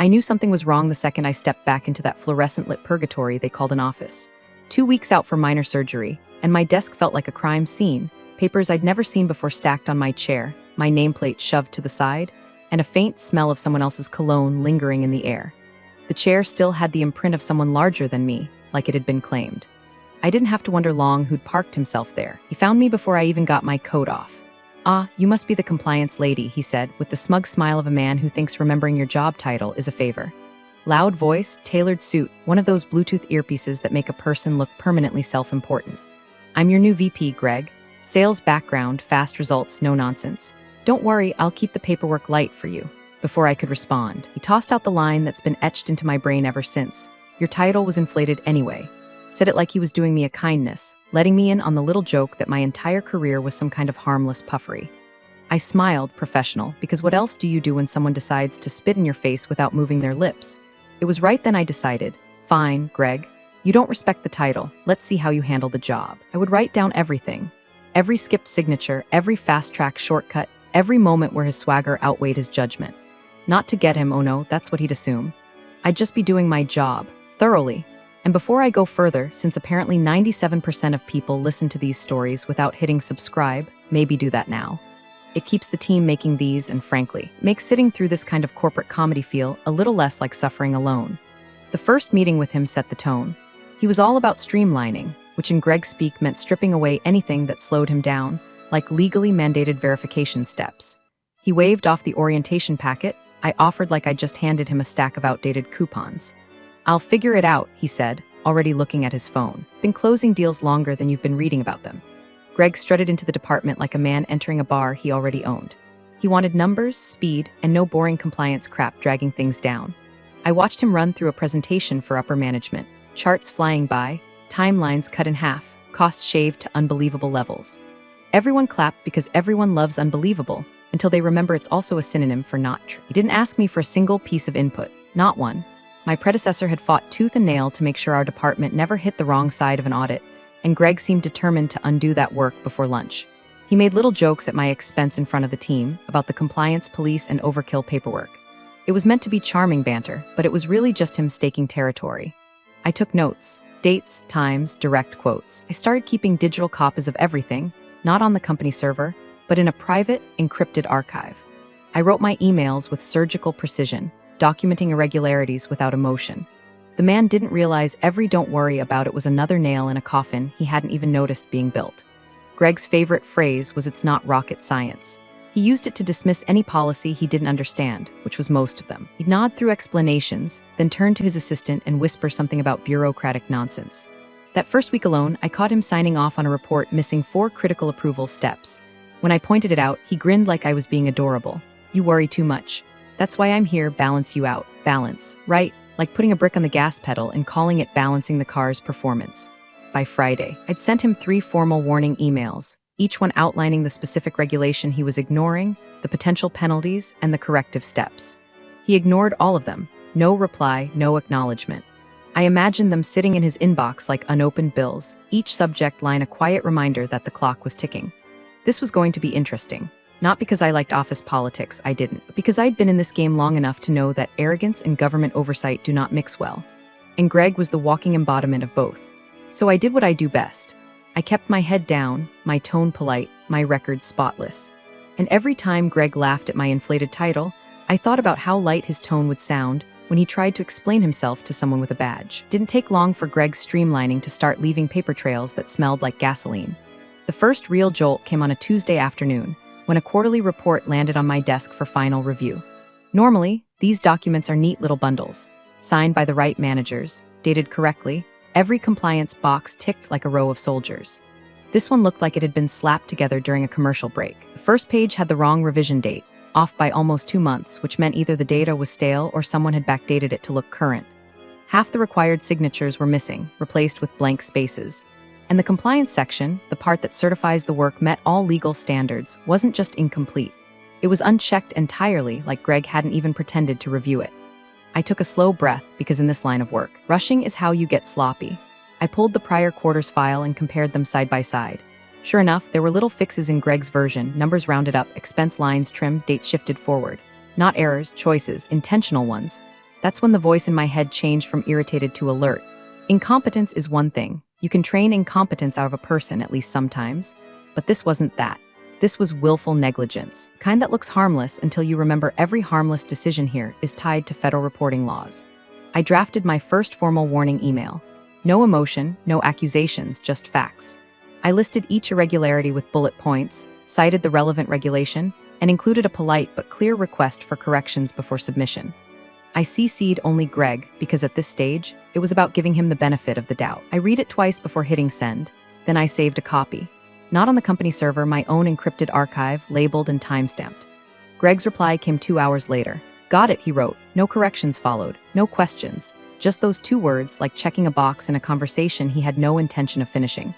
I knew something was wrong the second I stepped back into that fluorescent-lit purgatory they called an office. 2 weeks out for minor surgery, and my desk felt like a crime scene, papers I'd never seen before stacked on my chair, my nameplate shoved to the side, and a faint smell of someone else's cologne lingering in the air. The chair still had the imprint of someone larger than me, like it had been claimed. I didn't have to wonder long who'd parked himself there. He found me before I even got my coat off. "Ah, you must be the compliance lady," he said, with the smug smile of a man who thinks remembering your job title is a favor. Loud voice, tailored suit, one of those Bluetooth earpieces that make a person look permanently self-important. "I'm your new VP, Greg. Sales background, fast results, no nonsense. Don't worry, I'll keep the paperwork light for you." Before I could respond, he tossed out the line that's been etched into my brain ever since. "Your title was inflated anyway." Said it like he was doing me a kindness, letting me in on the little joke that my entire career was some kind of harmless puffery. I smiled, professional, because what else do you do when someone decides to spit in your face without moving their lips? It was right then I decided, fine, Greg, you don't respect the title, let's see how you handle the job. I would write down everything. Every skipped signature, every fast-track shortcut, every moment where his swagger outweighed his judgment. Not to get him, oh no, that's what he'd assume. I'd just be doing my job, thoroughly. And before I go further, since apparently 97% of people listen to these stories without hitting subscribe, maybe do that now. It keeps the team making these and, frankly, makes sitting through this kind of corporate comedy feel a little less like suffering alone. The first meeting with him set the tone. He was all about streamlining, which in Greg speak meant stripping away anything that slowed him down, like legally mandated verification steps. He waved off the orientation packet. I offered like I'd just handed him a stack of outdated coupons. "I'll figure it out," he said, already looking at his phone. "Been closing deals longer than you've been reading about them." Greg strutted into the department like a man entering a bar he already owned. He wanted numbers, speed, and no boring compliance crap dragging things down. I watched him run through a presentation for upper management, charts flying by, timelines cut in half, costs shaved to unbelievable levels. Everyone clapped because everyone loves unbelievable, until they remember it's also a synonym for not true. He didn't ask me for a single piece of input, not one. My predecessor had fought tooth and nail to make sure our department never hit the wrong side of an audit, and Greg seemed determined to undo that work before lunch. He made little jokes at my expense in front of the team about the compliance police and overkill paperwork. It was meant to be charming banter, but it was really just him staking territory. I took notes, dates, times, direct quotes. I started keeping digital copies of everything, not on the company server, but in a private, encrypted archive. I wrote my emails with surgical precision, documenting irregularities without emotion. The man didn't realize every "don't worry about it" was another nail in a coffin he hadn't even noticed being built. Greg's favorite phrase was "it's not rocket science." He used it to dismiss any policy he didn't understand, which was most of them. He'd nod through explanations, then turn to his assistant and whisper something about bureaucratic nonsense. That first week alone, I caught him signing off on a report missing 4 critical approval steps. When I pointed it out, he grinned like I was being adorable. "You worry too much. That's why I'm here, balance you out." Balance, right? Like putting a brick on the gas pedal and calling it balancing the car's performance. By Friday, I'd sent him 3 formal warning emails, each one outlining the specific regulation he was ignoring, the potential penalties, and the corrective steps. He ignored all of them. No reply, no acknowledgement. I imagined them sitting in his inbox like unopened bills, each subject line a quiet reminder that the clock was ticking. This was going to be interesting. Not because I liked office politics, I didn't, but because I'd been in this game long enough to know that arrogance and government oversight do not mix well. And Greg was the walking embodiment of both. So I did what I do best. I kept my head down, my tone polite, my record spotless. And every time Greg laughed at my inflated title, I thought about how light his tone would sound when he tried to explain himself to someone with a badge. Didn't take long for Greg's streamlining to start leaving paper trails that smelled like gasoline. The first real jolt came on a Tuesday afternoon, when a quarterly report landed on my desk for final review. Normally, these documents are neat little bundles, signed by the right managers, dated correctly, every compliance box ticked like a row of soldiers. This one looked like it had been slapped together during a commercial break. The first page had the wrong revision date, off by almost 2 months, which meant either the data was stale or someone had backdated it to look current. Half the required signatures were missing, replaced with blank spaces. And the compliance section, the part that certifies the work met all legal standards, wasn't just incomplete. It was unchecked entirely, like Greg hadn't even pretended to review it. I took a slow breath, because in this line of work, rushing is how you get sloppy. I pulled the prior quarter's file and compared them side by side. Sure enough, there were little fixes in Greg's version, numbers rounded up, expense lines trimmed, dates shifted forward. Not errors, choices, intentional ones. That's when the voice in my head changed from irritated to alert. Incompetence is one thing. You can train incompetence out of a person, at least sometimes. But this wasn't that. This was willful negligence, kind that looks harmless until you remember every harmless decision here is tied to federal reporting laws. I drafted my first formal warning email. No emotion, no accusations, just facts. I listed each irregularity with bullet points, cited the relevant regulation, and included a polite but clear request for corrections before submission. I CC'd only Greg because at this stage, it was about giving him the benefit of the doubt. I read it twice before hitting send, then I saved a copy. Not on the company server, my own encrypted archive, labeled and timestamped. Greg's reply came 2 hours later. Got it, he wrote. No corrections followed, no questions. Just those 2 words, like checking a box in a conversation he had no intention of finishing.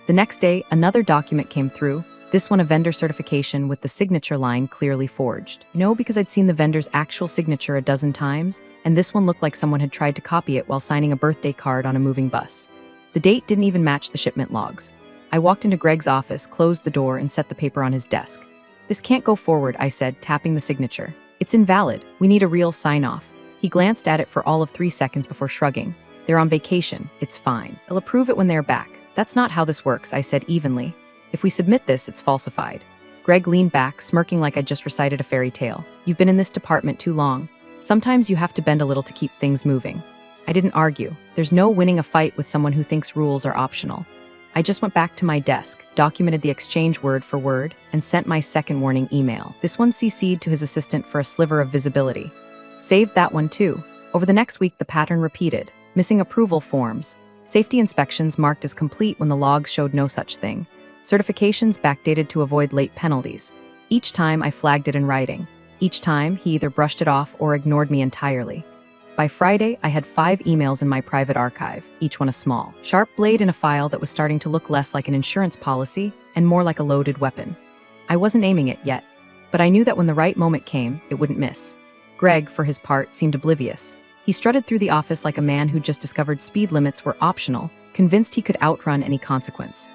The next day, another document came through, this one a vendor certification with the signature line clearly forged. No, because I'd seen the vendor's actual signature a dozen times, and this one looked like someone had tried to copy it while signing a birthday card on a moving bus. The date didn't even match the shipment logs. I walked into Greg's office, closed the door, and set the paper on his desk. This can't go forward, I said, tapping the signature. It's invalid. We need a real sign-off. He glanced at it for all of 3 seconds before shrugging. They're on vacation. It's fine. They'll approve it when they're back. That's not how this works, I said evenly. If we submit this, it's falsified. Greg leaned back, smirking like I'd just recited a fairy tale. You've been in this department too long. Sometimes you have to bend a little to keep things moving. I didn't argue. There's no winning a fight with someone who thinks rules are optional. I just went back to my desk, documented the exchange word for word, and sent my second warning email. This one CC'd to his assistant for a sliver of visibility. Saved that one too. Over the next week, the pattern repeated. Missing approval forms. Safety inspections marked as complete when the logs showed no such thing. Certifications backdated to avoid late penalties. Each time I flagged it in writing. Each time he either brushed it off or ignored me entirely. By Friday, I had 5 emails in my private archive, each one a small, sharp blade in a file that was starting to look less like an insurance policy and more like a loaded weapon. I wasn't aiming it yet, but I knew that when the right moment came, it wouldn't miss. Greg, for his part, seemed oblivious. He strutted through the office like a man who'd just discovered speed limits were optional, convinced he could outrun any consequence.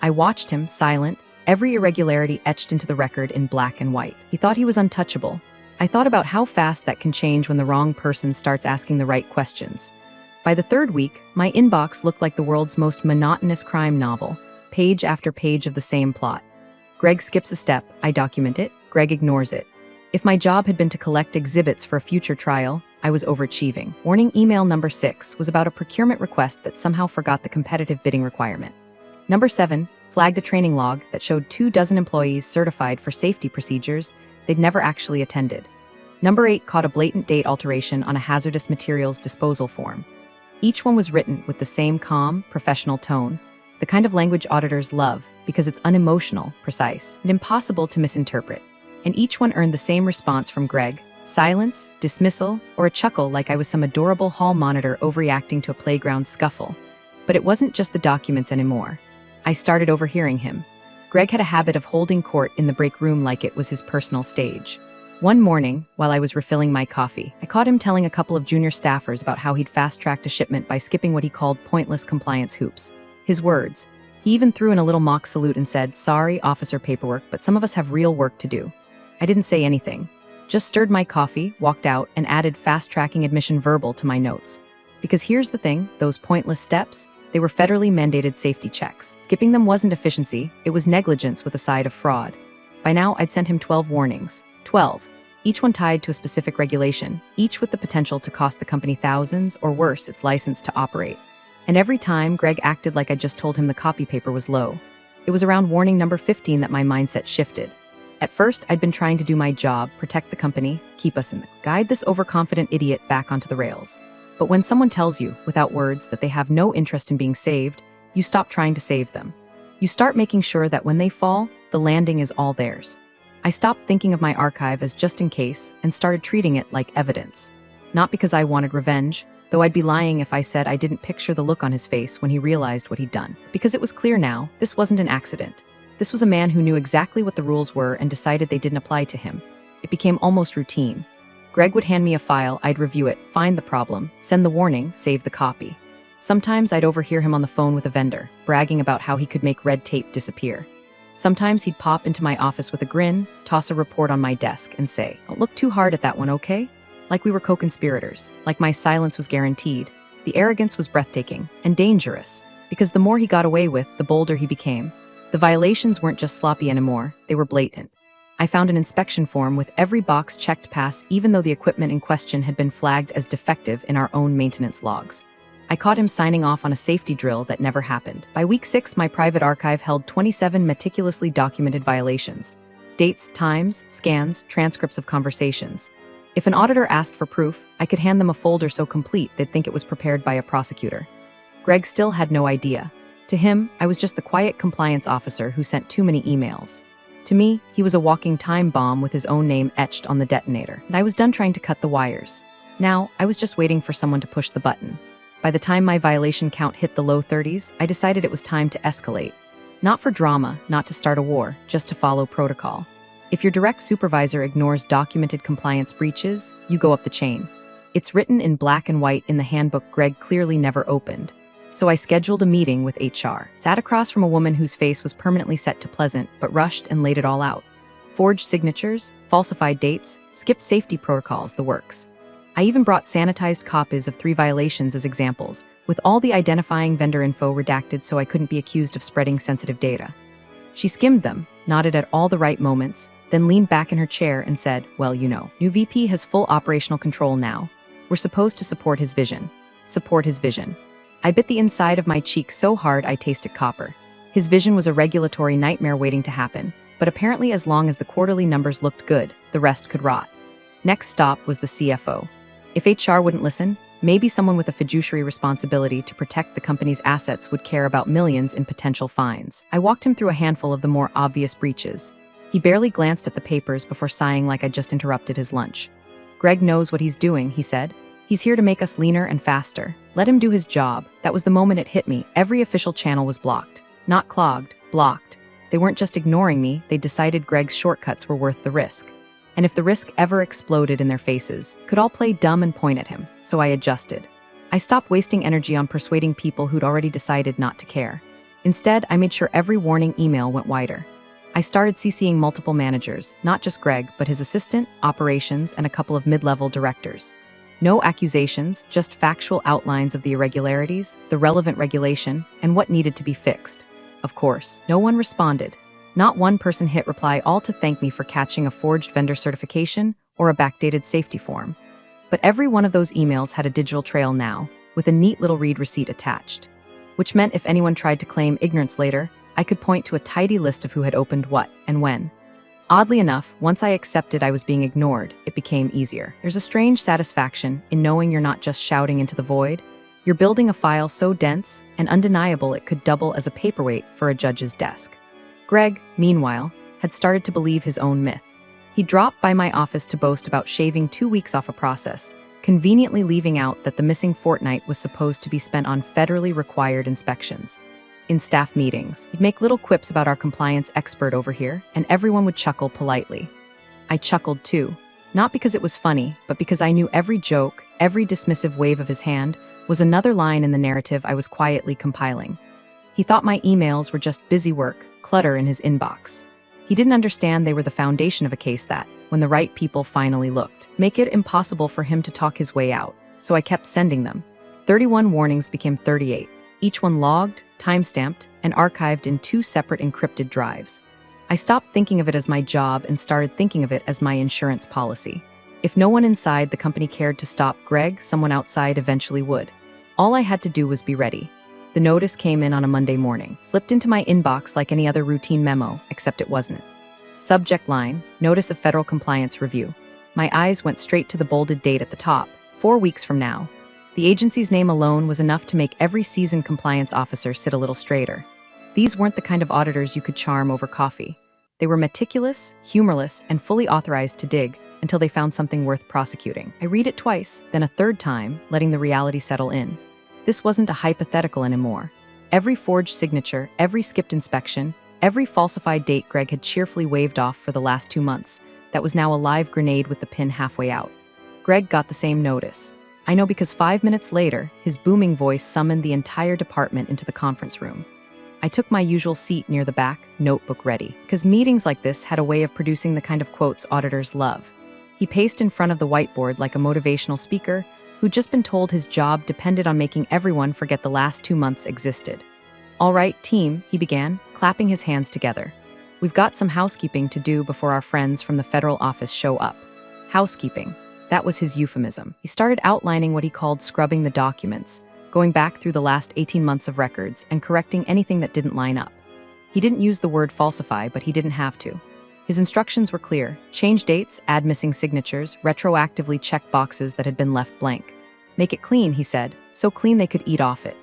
I watched him, silent, every irregularity etched into the record in black and white. He thought he was untouchable. I thought about how fast that can change when the wrong person starts asking the right questions. By the 3rd week, my inbox looked like the world's most monotonous crime novel, page after page of the same plot. Greg skips a step, I document it, Greg ignores it. If my job had been to collect exhibits for a future trial, I was overachieving. Warning email number 6 was about a procurement request that somehow forgot the competitive bidding requirement. Number 7 flagged a training log that showed 24 employees certified for safety procedures they'd never actually attended. Number 8 caught a blatant date alteration on a hazardous materials disposal form. Each one was written with the same calm, professional tone, the kind of language auditors love because it's unemotional, precise, and impossible to misinterpret. And each one earned the same response from Greg: silence, dismissal, or a chuckle like I was some adorable hall monitor overreacting to a playground scuffle. But it wasn't just the documents anymore. I started overhearing him. Greg had a habit of holding court in the break room like it was his personal stage. One morning, while I was refilling my coffee, I caught him telling a couple of junior staffers about how he'd fast-tracked a shipment by skipping what he called pointless compliance hoops. His words. He even threw in a little mock salute and said, "Sorry, officer paperwork, but some of us have real work to do." I didn't say anything. Just stirred my coffee, walked out, and added fast-tracking admission verbal to my notes. Because here's the thing, those pointless steps, they were federally mandated safety checks. Skipping them wasn't efficiency, it was negligence with a side of fraud. By now, I'd sent him 12 warnings. 12. Each one tied to a specific regulation, each with the potential to cost the company thousands, or worse, its license to operate. And every time, Greg acted like I just told him the copy paper was low. It was around warning number 15 that my mindset shifted. At first, I'd been trying to do my job, protect the company, keep us in the guide this overconfident idiot back onto the rails. But when someone tells you, without words, that they have no interest in being saved, you stop trying to save them. You start making sure that when they fall, the landing is all theirs. I stopped thinking of my archive as just in case and started treating it like evidence. Not because I wanted revenge, though I'd be lying if I said I didn't picture the look on his face when he realized what he'd done. Because it was clear now, this wasn't an accident. This was a man who knew exactly what the rules were and decided they didn't apply to him. It became almost routine. Greg would hand me a file, I'd review it, find the problem, send the warning, save the copy. Sometimes I'd overhear him on the phone with a vendor, bragging about how he could make red tape disappear. Sometimes he'd pop into my office with a grin, toss a report on my desk, and say, "Don't look too hard at that one, okay?" like we were co-conspirators, like my silence was guaranteed. The arrogance was breathtaking and dangerous, because the more he got away with, the bolder he became. The violations weren't just sloppy anymore, they were blatant. I found an inspection form with every box checked pass, even though the equipment in question had been flagged as defective in our own maintenance logs. I caught him signing off on a safety drill that never happened. By week 6, my private archive held 27 meticulously documented violations. Dates, times, scans, transcripts of conversations. If an auditor asked for proof, I could hand them a folder so complete they'd think it was prepared by a prosecutor. Greg still had no idea. To him, I was just the quiet compliance officer who sent too many emails. To me, he was a walking time bomb with his own name etched on the detonator, and I was done trying to cut the wires. Now, I was just waiting for someone to push the button. By the time my violation count hit the low 30s, I decided it was time to escalate. Not for drama, not to start a war, just to follow protocol. If your direct supervisor ignores documented compliance breaches, you go up the chain. It's written in black and white in the handbook Greg clearly never opened. So I scheduled a meeting with HR, sat across from a woman whose face was permanently set to pleasant, but rushed and laid it all out. Forged signatures, falsified dates, skipped safety protocols, the works. I even brought sanitized copies of 3 violations as examples, with all the identifying vendor info redacted so I couldn't be accused of spreading sensitive data. She skimmed them, nodded at all the right moments, then leaned back in her chair and said, "Well, you know, new VP has full operational control now. We're supposed to support his vision." Support his vision. I bit the inside of my cheek so hard I tasted copper. His vision was a regulatory nightmare waiting to happen, but apparently as long as the quarterly numbers looked good, the rest could rot. Next stop was the CFO. If HR wouldn't listen, maybe someone with a fiduciary responsibility to protect the company's assets would care about millions in potential fines. I walked him through a handful of the more obvious breaches. He barely glanced at the papers before sighing like I'd just interrupted his lunch. "Greg knows what he's doing," he said. "He's here to make us leaner and faster. Let him do his job." That was the moment it hit me. Every official channel was blocked. Not clogged, blocked. They weren't just ignoring me, they decided Greg's shortcuts were worth the risk. And if the risk ever exploded in their faces, could all play dumb and point at him, so I adjusted. I stopped wasting energy on persuading people who'd already decided not to care. Instead, I made sure every warning email went wider. I started CCing multiple managers, not just Greg, but his assistant, operations, and a couple of mid-level directors. No accusations, just factual outlines of the irregularities, the relevant regulation, and what needed to be fixed. Of course, no one responded. Not one person hit reply, all to thank me for catching a forged vendor certification or a backdated safety form. But every one of those emails had a digital trail now, with a neat little read receipt attached. Which meant if anyone tried to claim ignorance later, I could point to a tidy list of who had opened what and when. Oddly enough, once I accepted I was being ignored, it became easier. There's a strange satisfaction in knowing you're not just shouting into the void. You're building a file so dense and undeniable it could double as a paperweight for a judge's desk. Greg, meanwhile, had started to believe his own myth. He dropped by my office to boast about shaving 2 weeks off a process, conveniently leaving out that the missing fortnight was supposed to be spent on federally required inspections. In staff meetings, he'd make little quips about our compliance expert over here, and everyone would chuckle politely. I chuckled too, not because it was funny, but because I knew every joke, every dismissive wave of his hand was another line in the narrative I was quietly compiling. He thought my emails were just busy work, clutter in his inbox. He didn't understand they were the foundation of a case that, when the right people finally looked, make it impossible for him to talk his way out, so I kept sending them. 31 warnings became 38, each one logged, time-stamped, and archived in 2 separate encrypted drives. I stopped thinking of it as my job and started thinking of it as my insurance policy. If no one inside the company cared to stop Greg, someone outside eventually would. All I had to do was be ready. The notice came in on a Monday morning, slipped into my inbox like any other routine memo, except it wasn't. Subject line, Notice of Federal Compliance Review. My eyes went straight to the bolded date at the top, 4 weeks from now. The agency's name alone was enough to make every seasoned compliance officer sit a little straighter. These weren't the kind of auditors you could charm over coffee. They were meticulous, humorless, and fully authorized to dig until they found something worth prosecuting. I read it twice, then a third time, letting the reality settle in. This wasn't a hypothetical anymore. Every forged signature, every skipped inspection, every falsified date Greg had cheerfully waved off for the last 2 months, that was now a live grenade with the pin halfway out. Greg got the same notice. I know because 5 minutes later, his booming voice summoned the entire department into the conference room. I took my usual seat near the back, notebook ready, because meetings like this had a way of producing the kind of quotes auditors love. He paced in front of the whiteboard like a motivational speaker who'd just been told his job depended on making everyone forget the last 2 months existed. "All right, team," he began, clapping his hands together. "We've got some housekeeping to do before our friends from the federal office show up." Housekeeping. That was his euphemism. He started outlining what he called scrubbing the documents, going back through the last 18 months of records and correcting anything that didn't line up. He didn't use the word falsify, but he didn't have to. His instructions were clear: change dates, add missing signatures, retroactively check boxes that had been left blank. Make it clean, he said, so clean they could eat off it.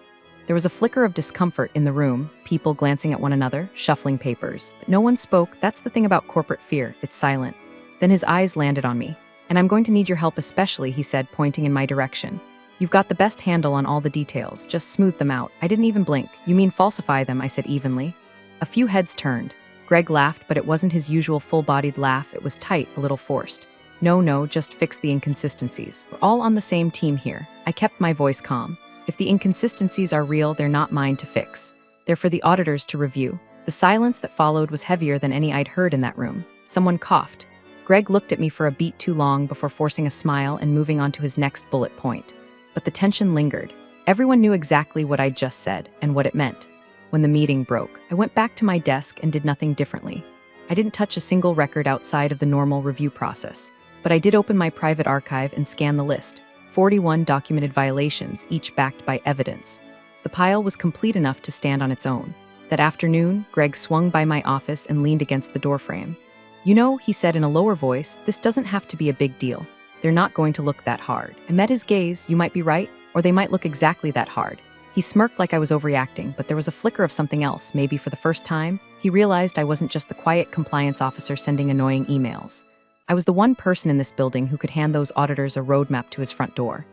There was a flicker of discomfort in the room, people glancing at one another, shuffling papers. But no one spoke. That's the thing about corporate fear, it's silent. Then his eyes landed on me. "And I'm going to need your help especially," he said, pointing in my direction. "You've got the best handle on all the details, just smooth them out." I didn't even blink. "You mean falsify them," I said evenly. A few heads turned. Greg laughed, but it wasn't his usual full-bodied laugh. It was tight, a little forced. No, just fix the inconsistencies. We're all on the same team here." I kept my voice calm. "If the inconsistencies are real, they're not mine to fix. They're for the auditors to review." The silence that followed was heavier than any I'd heard in that room. Someone coughed. Greg looked at me for a beat too long before forcing a smile and moving on to his next bullet point. But the tension lingered. Everyone knew exactly what I'd just said and what it meant. When the meeting broke, I went back to my desk and did nothing differently. I didn't touch a single record outside of the normal review process, but I did open my private archive and scan the list. 41 documented violations, each backed by evidence. The pile was complete enough to stand on its own. That afternoon, Greg swung by my office and leaned against the doorframe. "You know," he said in a lower voice, "this doesn't have to be a big deal. They're not going to look that hard." I met his gaze. "You might be right, or they might look exactly that hard." He smirked like I was overreacting, but there was a flicker of something else. Maybe for the first time, he realized I wasn't just the quiet compliance officer sending annoying emails. I was the one person in this building who could hand those auditors a roadmap to his front door.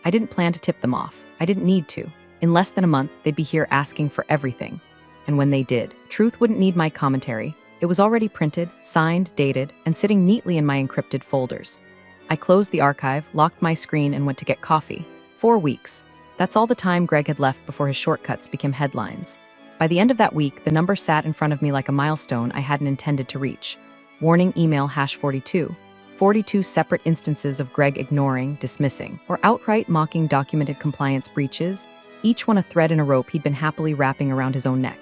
I didn't plan to tip them off. I didn't need to. In less than a month, they'd be here asking for everything. And when they did, truth wouldn't need my commentary. It was already printed, signed, dated, and sitting neatly in my encrypted folders. I closed the archive, locked my screen, and went to get coffee. 4 weeks. That's all the time Greg had left before his shortcuts became headlines. By the end of that week, the number sat in front of me like a milestone I hadn't intended to reach. Warning email #42. 42 separate instances of Greg ignoring, dismissing, or outright mocking documented compliance breaches, each one a thread in a rope he'd been happily wrapping around his own neck.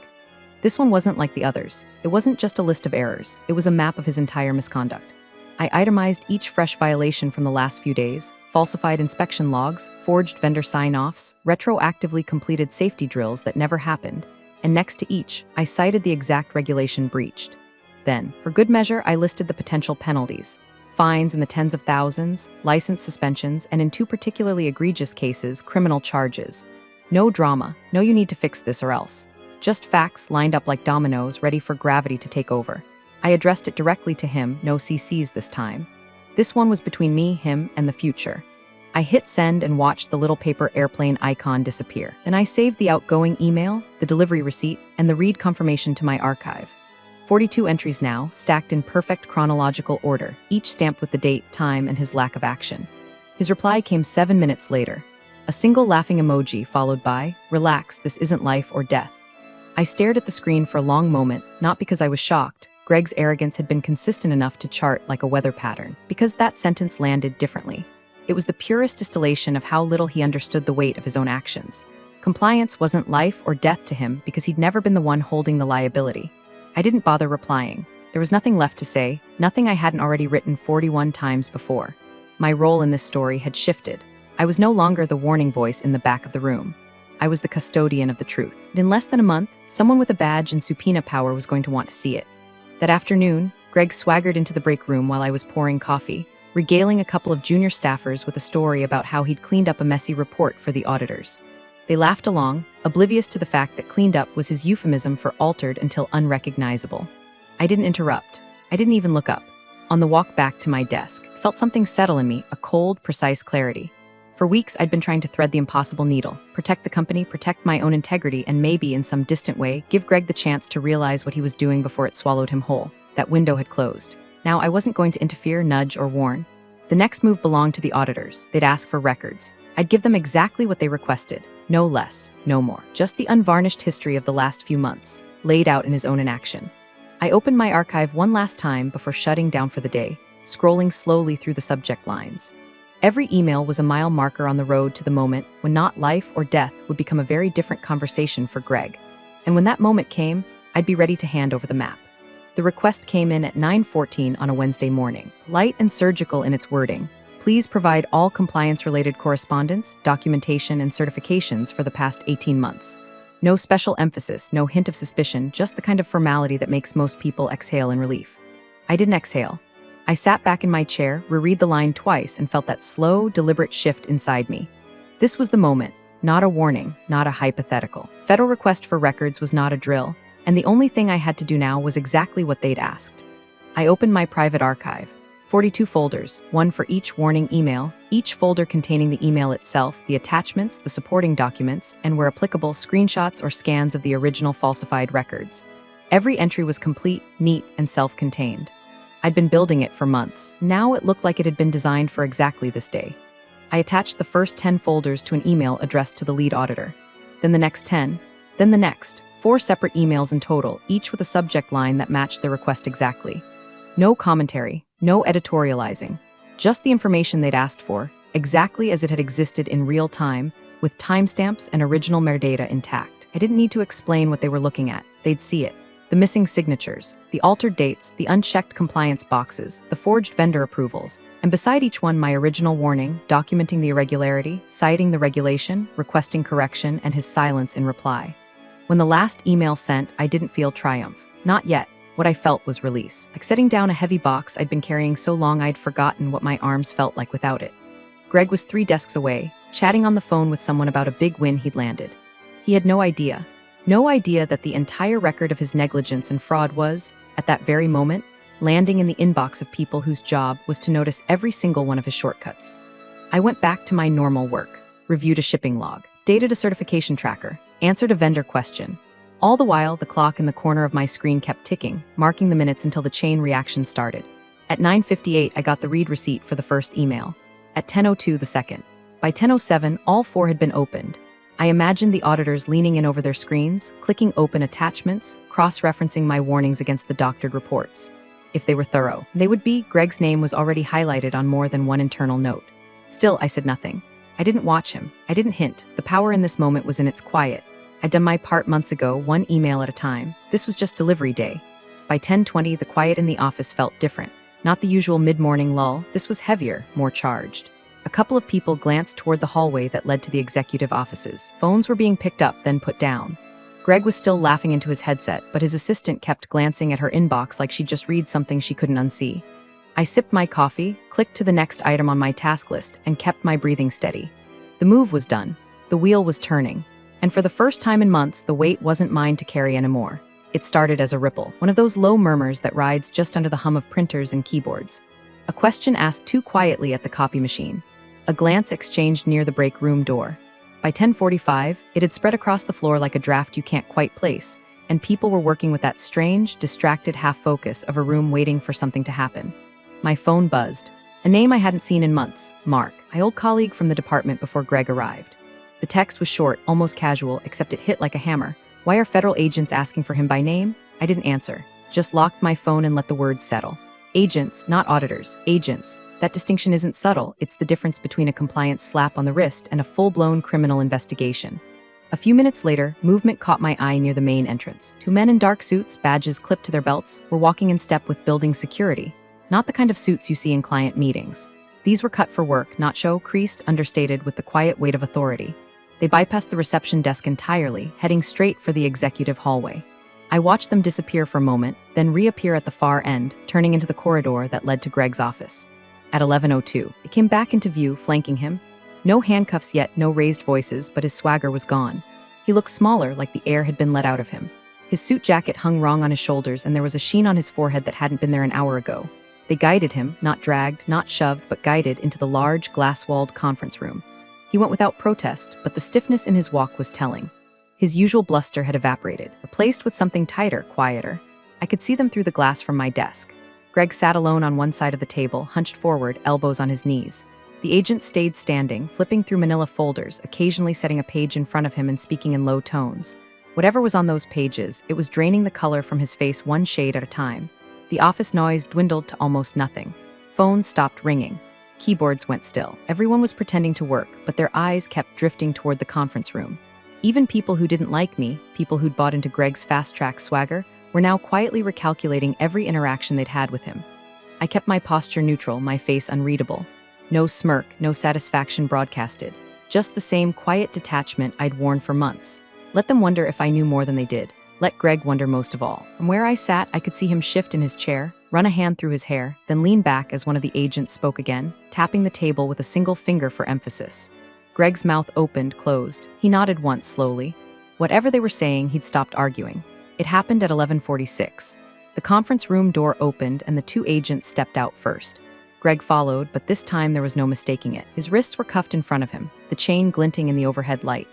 This one wasn't like the others. It wasn't just a list of errors. It was a map of his entire misconduct. I itemized each fresh violation from the last few days: falsified inspection logs, forged vendor sign-offs, retroactively completed safety drills that never happened, and next to each, I cited the exact regulation breached. Then, for good measure, I listed the potential penalties: fines in the tens of thousands, license suspensions, and in 2 particularly egregious cases, criminal charges. No drama, no "you need to fix this or else." Just facts lined up like dominoes, ready for gravity to take over. I addressed it directly to him, no CCs this time. This one was between me, him, and the future. I hit send and watched the little paper airplane icon disappear. Then I saved the outgoing email, the delivery receipt, and the read confirmation to my archive. 42 entries now, stacked in perfect chronological order, each stamped with the date, time, and his lack of action. His reply came 7 minutes later. A single laughing emoji followed by, "Relax, this isn't life or death." I stared at the screen for a long moment, not because I was shocked. Greg's arrogance had been consistent enough to chart like a weather pattern, because that sentence landed differently. It was the purest distillation of how little he understood the weight of his own actions. Compliance wasn't life or death to him because he'd never been the one holding the liability. I didn't bother replying. There was nothing left to say, nothing I hadn't already written 41 times before. My role in this story had shifted. I was no longer the warning voice in the back of the room. I was the custodian of the truth. And in less than a month, someone with a badge and subpoena power was going to want to see it. That afternoon, Greg swaggered into the break room while I was pouring coffee, regaling a couple of junior staffers with a story about how he'd cleaned up a messy report for the auditors. They laughed along, oblivious to the fact that cleaned up was his euphemism for altered until unrecognizable. I didn't interrupt. I didn't even look up. On the walk back to my desk, I felt something settle in me, a cold, precise clarity. For weeks, I'd been trying to thread the impossible needle, protect the company, protect my own integrity, and maybe, in some distant way, give Greg the chance to realize what he was doing before it swallowed him whole. That window had closed. Now, I wasn't going to interfere, nudge, or warn. The next move belonged to the auditors. They'd ask for records. I'd give them exactly what they requested. No less, no more. Just the unvarnished history of the last few months, laid out in his own inaction. I opened my archive one last time before shutting down for the day. scrolling slowly through the subject lines. Every email was a mile marker on the road to the moment when not life or death would become a very different conversation for Greg. And when that moment came, I'd be ready to hand over the map. The request came in at 9:14 on a Wednesday morning, light and surgical in its wording. Please provide all compliance-related correspondence, documentation, and certifications for the past 18 months. No special emphasis, no hint of suspicion, just the kind of formality that makes most people exhale in relief. I didn't exhale. I sat back in my chair, reread the line twice, and felt that slow, deliberate shift inside me. This was the moment, not a warning, not a hypothetical. Federal request for records was not a drill, and the only thing I had to do now was exactly what they'd asked. I opened my private archive. 42 folders, one for each warning email, each folder containing the email itself, the attachments, the supporting documents, and where applicable, screenshots or scans of the original falsified records. Every entry was complete, neat, and self-contained. I'd been building it for months. Now it looked like it had been designed for exactly this day. I attached the first 10 folders to an email addressed to the lead auditor. Then the next 10, then the next. 4 separate emails in total, each with a subject line that matched their request exactly. No commentary, no editorializing, just the information they'd asked for, exactly as it had existed in real time, with timestamps and original metadata intact. I didn't need to explain what they were looking at, they'd see it. The missing signatures, the altered dates, the unchecked compliance boxes, the forged vendor approvals, and beside each one my original warning, documenting the irregularity, citing the regulation, requesting correction, and his silence in reply. When the last email sent, I didn't feel triumph. Not yet. What I felt was release. Like setting down a heavy box I'd been carrying so long I'd forgotten what my arms felt like without it. Greg was 3 desks away, chatting on the phone with someone about a big win he'd landed. He had no idea that the entire record of his negligence and fraud was, at that very moment, landing in the inbox of people whose job was to notice every single one of his shortcuts. I went back to my normal work, reviewed a shipping log, dated a certification tracker, answered a vendor question. All the while, the clock in the corner of my screen kept ticking, marking the minutes until the chain reaction started. At 9:58, I got the read receipt for the first email. At 10:02, the second. By 10:07, all 4 had been opened. I imagined the auditors leaning in over their screens, clicking open attachments, cross-referencing my warnings against the doctored reports. If they were thorough, they would be. Greg's name was already highlighted on more than one internal note. Still, I said nothing. I didn't watch him. I didn't hint. The power in this moment was in its quiet. I'd done my part months ago, one email at a time. This was just delivery day. By 10:20, the quiet in the office felt different. Not the usual mid-morning lull. This was heavier, more charged. A couple of people glanced toward the hallway that led to the executive offices. Phones were being picked up, then put down. Greg was still laughing into his headset, but his assistant kept glancing at her inbox like she'd just read something she couldn't unsee. I sipped my coffee, clicked to the next item on my task list, and kept my breathing steady. The move was done. The wheel was turning. And for the first time in months, the weight wasn't mine to carry anymore. It started as a ripple, one of those low murmurs that rides just under the hum of printers and keyboards. A question asked too quietly at the copy machine. A glance exchanged near the break room door. By 10:45, it had spread across the floor like a draft you can't quite place, and people were working with that strange, distracted half-focus of a room waiting for something to happen. My phone buzzed. A name I hadn't seen in months, Mark, my old colleague from the department before Greg arrived. The text was short, almost casual, except it hit like a hammer. Why are federal agents asking for him by name? I didn't answer. Just locked my phone and let the words settle. Agents, not auditors. Agents. That distinction isn't subtle. It's the difference between a compliance slap on the wrist and a full-blown criminal investigation. A few minutes later, movement caught my eye near the main entrance. 2 men in dark suits, badges clipped to their belts, were walking in step with building security. Not the kind of suits you see in client meetings. These were cut for work, not show, creased, understated, with the quiet weight of authority. They bypassed the reception desk entirely, heading straight for the executive hallway. I watched them disappear for a moment, then reappear at the far end, turning into the corridor that led to Greg's office. At 11:02, it came back into view, flanking him. No handcuffs yet, no raised voices, but his swagger was gone. He looked smaller, like the air had been let out of him. His suit jacket hung wrong on his shoulders, and there was a sheen on his forehead that hadn't been there an hour ago. They guided him, not dragged, not shoved, but guided into the large, glass-walled conference room. He went without protest, but the stiffness in his walk was telling. His usual bluster had evaporated, replaced with something tighter, quieter. I could see them through the glass from my desk. Greg sat alone on one side of the table, hunched forward, elbows on his knees. The agent stayed standing, flipping through manila folders, occasionally setting a page in front of him and speaking in low tones. Whatever was on those pages, it was draining the color from his face one shade at a time. The office noise dwindled to almost nothing. Phones stopped ringing. Keyboards went still. Everyone was pretending to work, but their eyes kept drifting toward the conference room. Even people who didn't like me, people who'd bought into Greg's fast-track swagger, were now quietly recalculating every interaction they'd had with him. I kept my posture neutral, my face unreadable. No smirk, no satisfaction broadcasted. Just the same quiet detachment I'd worn for months. Let them wonder if I knew more than they did. Let Greg wonder most of all. From where I sat, I could see him shift in his chair, run a hand through his hair, then lean back as one of the agents spoke again, tapping the table with a single finger for emphasis. Greg's mouth opened, closed. He nodded once slowly. Whatever they were saying, he'd stopped arguing. It happened at 11:46. The conference room door opened and the two agents stepped out first. Greg followed, but this time there was no mistaking it. His wrists were cuffed in front of him, the chain glinting in the overhead light.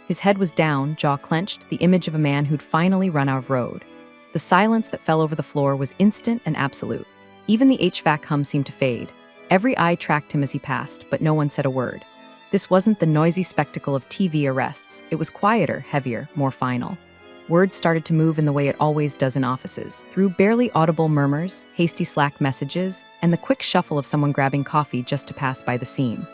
His head was down, jaw clenched, the image of a man who'd finally run out of road. The silence that fell over the floor was instant and absolute. Even the HVAC hum seemed to fade. Every eye tracked him as he passed, but no one said a word. This wasn't the noisy spectacle of TV arrests. It was quieter, heavier, more final. Words started to move in the way it always does in offices, through barely audible murmurs, hasty Slack messages, and the quick shuffle of someone grabbing coffee just to pass by the scene.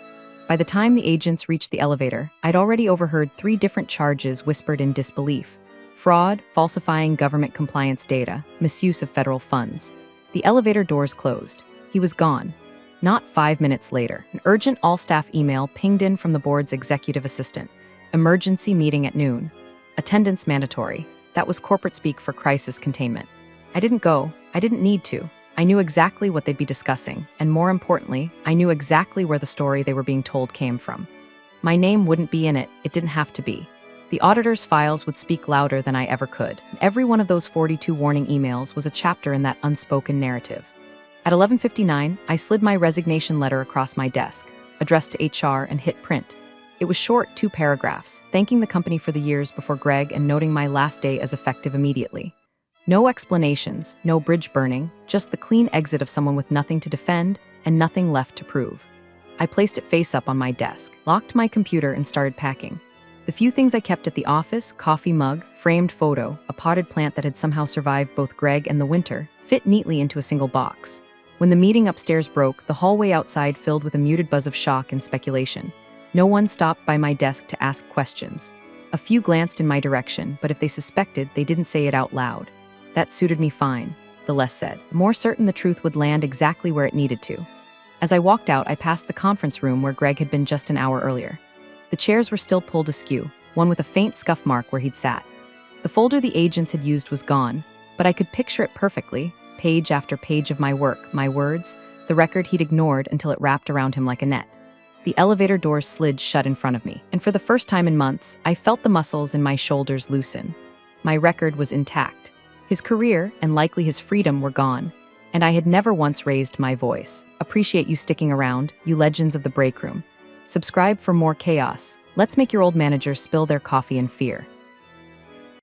By the time the agents reached the elevator, I'd already overheard 3 different charges whispered in disbelief: fraud, falsifying government compliance data, misuse of federal funds. The elevator doors closed. He was gone. Not 5 minutes later, an urgent all-staff email pinged in from the board's executive assistant. Emergency meeting at noon. Attendance mandatory. That was corporate speak for crisis containment. I didn't go. I didn't need to. I knew exactly what they'd be discussing, and more importantly, I knew exactly where the story they were being told came from. My name wouldn't be in it. It didn't have to be. The auditor's files would speak louder than I ever could. Every one of those 42 warning emails was a chapter in that unspoken narrative. At 11:59, I slid my resignation letter across my desk, addressed to HR, and hit print. It was short, 2 paragraphs, thanking the company for the years before Greg and noting my last day as effective immediately. No explanations, no bridge burning, just the clean exit of someone with nothing to defend and nothing left to prove. I placed it face up on my desk, locked my computer, and started packing. The few things I kept at the office, coffee mug, framed photo, a potted plant that had somehow survived both Greg and the winter, fit neatly into a single box. When the meeting upstairs broke, the hallway outside filled with a muted buzz of shock and speculation. No one stopped by my desk to ask questions. A few glanced in my direction, but if they suspected, they didn't say it out loud. That suited me fine, the less said, more certain the truth would land exactly where it needed to. As I walked out, I passed the conference room where Greg had been just an hour earlier. The chairs were still pulled askew, one with a faint scuff mark where he'd sat. The folder the agents had used was gone, but I could picture it perfectly, page after page of my work, my words, the record he'd ignored until it wrapped around him like a net. The elevator doors slid shut in front of me, and for the first time in months, I felt the muscles in my shoulders loosen. My record was intact. His career, and likely his freedom, were gone, and I had never once raised my voice. Appreciate you sticking around, you legends of the break room. Subscribe for more chaos. Let's make your old managers spill their coffee in fear.